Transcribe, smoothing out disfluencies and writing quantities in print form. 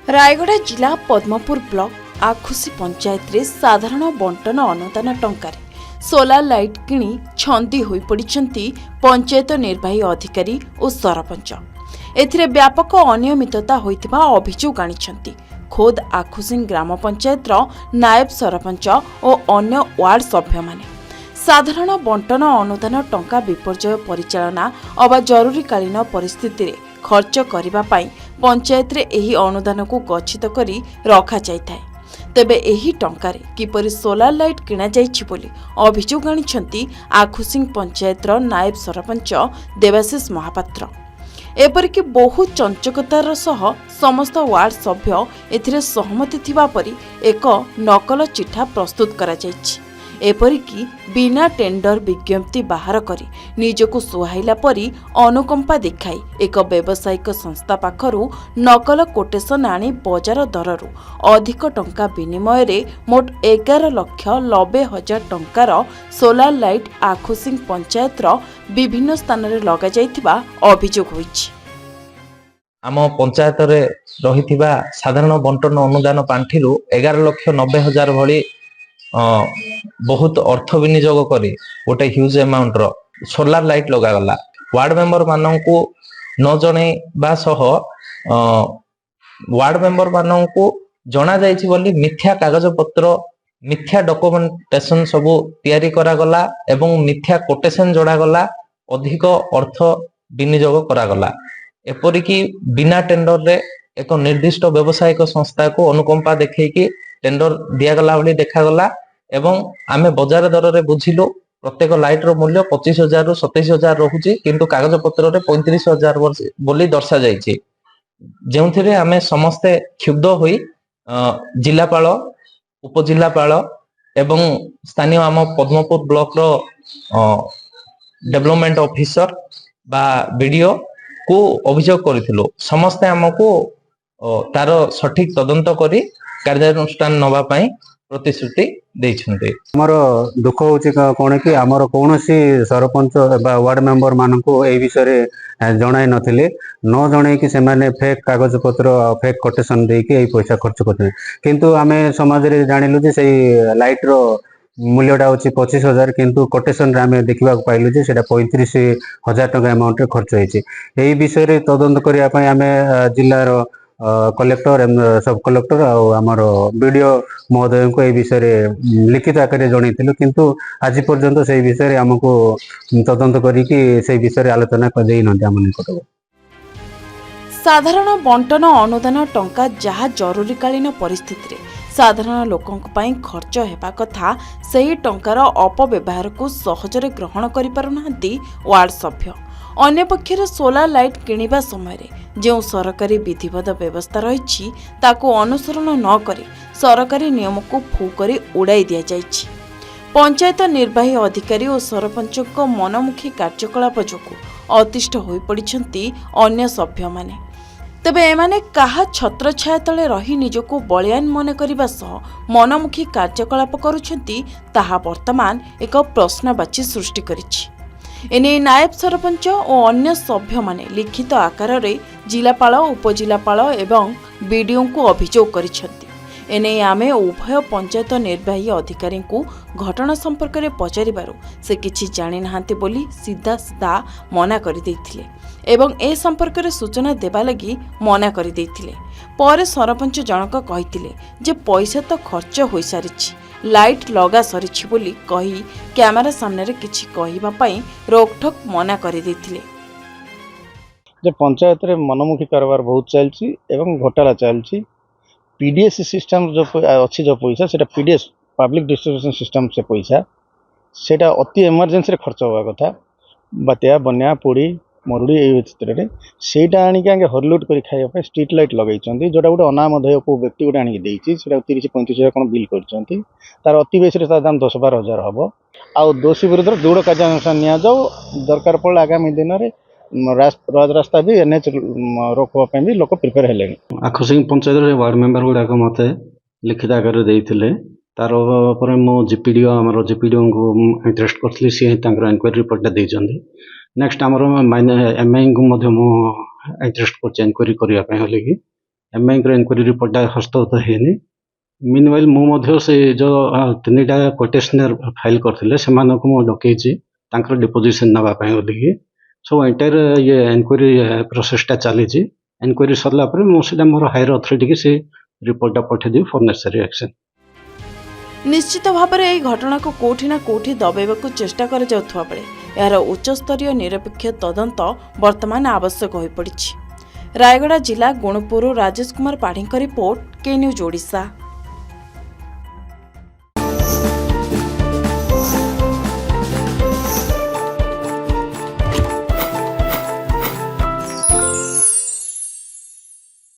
रायगढ़ जिला पद्मपुर ब्लॉक आखुसी पंचायत रे साधारण बंटन अनुदान टंकार सोलार लाइट किणी छंदी होई पड़िछंती पंचायत निर्वाही अधिकारी और सरपंच। एथिरे व्यापक अनियमितता होइतिबा अभियोग आनिछंती खोद आखुसिंग ग्राम पंचायत रो नायब सरपंच और अन्य वार्ड सभ्य माने। साधारण बंटन अनुदान टंका विपर्यय परिचालना अबा जरूरीकालीन परिस्थिति रे खर्च करिबा पाई पंचायत रे एही अनुदान को गच्छित करी रखा जाइथाय। तेबे एही टंकारे किपरि सोलार लाइट किणा जाइछि बोली अभियोग आनिछंती आखुसिंग पंचायत रो नायब सरपंच देवाशीष महापात्र। एपरिक बहु चंचकतार सह समस्त वार्ड सभ्य एथिरे सहमति थिबा परी एक नकल चिठा प्रस्तुत करा जाइछि। एपरिकी बिना टेंडर विज्ञप्ति बाहर करी निजको सुहाइला परी अनुकंपा देखाई एक व्यावसायिक संस्था पाखरु नकल कोटेशन आनी बजार दररु अधिक टंका विनिमय रे मोट 11,90,000 टंकार सोलार लाइट आखुसिंग पंचायत रो विभिन्न स्थान रे लगा जाइथिबा अभियोग होइछि। आम पंचायत रे रहिथिबा साधारण बंटन अनुदान पांठिरु 11,90,000 भली बहुत अर्थ विनियोग करी गोटे ह्यूज अमाउंट रो सोलार लाइट लगा गला। वार्ड मेंबर माननकु न जणे बा सह वार्ड मेंबर माननकु जणा जाइछि बोली मिथ्या कागज पत्र मिथ्या डॉक्यूमेंटेशन सबु तयारी करा गला एवं मिथ्या कोटेशन जोड़ा गला अधिक अर्थ विनियोग करा गला। एपरिकी बिना टेंडर रे एक निर्दिष्ट व्यावसायिक संस्था को अनुकंपा देखैकी टेंडर दिया गला भली देखा गला एवं आमे बाजार दर रे बुझिलु प्रत्येक लाइट रो मूल्य 25,000 रु 27,000 रहुची किंतु कागज पत्र रे 35,000 बोली दर्शा जाइछि। जेउथिरे आमे समस्ते क्षुब्ध होई जिलापाल उपजिलापाल एवं स्थानीय आम पद्मपुर ब्लॉक रो डेवलपमेंट ऑफिसर बा बीडीओ को अभियोग करिथिलु। समस्ते हमको तार सठिक तदंत करी कार्यानुष्ठान नवा पाई प्रतिश्रुति देइछन्ते। हमर दुख होछि कोन कि हमर कोनोसी सरपंच बा वार्ड मेंबर माननको ए विषय रे जणाई नथिले न जणाई कि से माने फेक कागज पत्र फेक कोटेशन दे कि ए पैसा खर्च करते किंतु आमे समाज रे जानिलु जे सेई लाइट रो मूल्यटा होछि 25,000 किंतु कोटेशन रे आमे देखिबा पाइलु जे सेटा 35,000 टका अमाउंट रे खर्च होइछि। एई विषय रे तदंत करिया पई आमे जिल्ला रो कलेक्टर सब कलेक्टर आमर बीडीओ महोदय को ए विषय रे लिखित आकार जणैथिलु किंतु आज पर्यंत से विषय रे हमको तदंत करी कि से विषय रे आलोचना कर देइ नथि हम निकट। साधारण बंटन अनुदान टंका जहा जरूरीकालीन परिस्थिति रे साधारण लोकंक पई खर्च हेबा कथा सेही टंकार अपव्यवहार को सहजरे ग्रहण करि पारुनांती वार्ड सभ्य। अन्य पक्षरे सोलार लाइट किनिबा समय रे जो सरकारी विधिवत व्यवस्था रही ताकू अनुसरण न करी सरकारी नियम को फू करी उड़ाई दिया जाइछि। पंचायत निर्वाही अधिकारी और सरपंच मनमुखी कार्यकलाप जोगु अतिष्ठ होई पड़िछंती अन्य सभ्य माने। तेबे एमाने काहा छत्र छाया तले रही निजको बलियान मन करिबा सह मनमुखी कार्यकलाप करुछंती ताहा वर्तमान एक प्रश्नवाची सृष्टि करिछि। एने नायब सरपंच और अन्य सभ्य माने लिखित आकार रे जिलापाल उपजिलापाल एवं बीडीओ को अभियोग करिसेंती। एने आमे उभय पंचायत निर्वाही अधिकारी को घटना संपर्क रे पचारिबारु से किछि जानि नाहांती बोली सीधा सीधा मना करि दैथिले एवं ए संपर्क रे सूचना देबा लगी मना करि दैथिले। पर सरपंच जनक कहिथिले जे पैसा तो खर्च होई सारिछि लाइट लगा सरिछि बोली कही कैमरा सामने रे किछि कहिबा पई रोकठोक मना करि दैथिले। जे पंचायत रे मनमुखी कारबार बहुत चलछि एवं घोटाला चलछि। पीडीएस सिस्टम जो अच्छी जो पैसा सेटा पीडीएस पब्लिक डिस्ट्रीब्यूशन सिस्टम से पैसा सेटा अति इमरजेंसी रे खर्च होगा कथा बात्या बन्या पोड़ी मरुड़ी ए क्षेत्र रे सेटा आनी के हरलुट करी खाइया पे स्ट्रीट लाइट लगाइछंती जोटा गोटे अनामधेय को व्यक्ति गोटे आनी देइछि सेटा 30-35,000 कोन बिल करछंती तार अति बेसी रे दाम 10-12,000 हबो। आ दोषी विरुद्ध दृढ़ कार्यानुष्ठान निया जाऊ दरकार पड़े आगामी दिन रे राज रास्ता भी एनएच रोकवा पे भी लोक प्रिपेयर हेले। आखुसिंग पंचायत रे वार्ड मेंबर गुडा को मते लिखित आकार देइथिले तार पर मो जीपीडीओ हमर जीपीडीओ को इंटरेस्ट करथली सी तांकर इंक्वायरी रिपोर्ट देइछंदी। नेक्स्ट हमर एमआई को मध्य मो इंटरेस्ट को इंक्वायरी करिया पे हले कि ଏମ୍ଆଇଙ୍କର ଇନକ୍ୱାରି ରିପୋର୍ଟଟା ହସ୍ତଗତ ହେଇନି। ମିନୱାଇଲ୍ ମୁଁ ମଧ୍ୟ ସେ ଯେଉଁ 3ଟା କୋଟେସନାର ଫାଇଲ୍ କରିଥିଲେ ସେମାନଙ୍କୁ ମୁଁ ଡକେଇଛି ତାଙ୍କର ଡିପୋଜିସନ୍ ନେବା ପାଇଁ ବୋଲିକି। ସବୁ ଏଣ୍ଟାୟାର ଇନକ୍ୱାରି ପ୍ରୋସେସଟା ଚାଲିଛି। ଇନକ୍ୱାରି ସରିଲା ପରେ ମୁଁ ସେଇଟା ମୋର ହାୟର ଅଥରିଟିକି ସେ ରିପୋର୍ଟଟା ପଠାଇଦେବି ଫର୍ ନେସେସାରୀ ଆକ୍ସନ୍। ନିଶ୍ଚିତ ଭାବରେ ଏହି ଘଟଣାକୁ କୋଉଠି ନା କୋଉଠି ଦବାଇବାକୁ ଚେଷ୍ଟା କରାଯାଉଥିବା ବେଳେ ଏହାର ଉଚ୍ଚସ୍ତରୀୟ ନିରପେକ୍ଷ ତଦନ୍ତ ବର୍ତ୍ତମାନ ଆବଶ୍ୟକ ହୋଇପଡ଼ିଛି। ରାୟଗଡ଼ା ଜିଲ୍ଲା ଗୁଣପୁରରୁ ରାଜେଶ କୁମାର ପାଢ଼ୀଙ୍କ ରିପୋର୍ଟ, କେ ନ୍ୟୁଜ୍ ଓଡ଼ିଶା।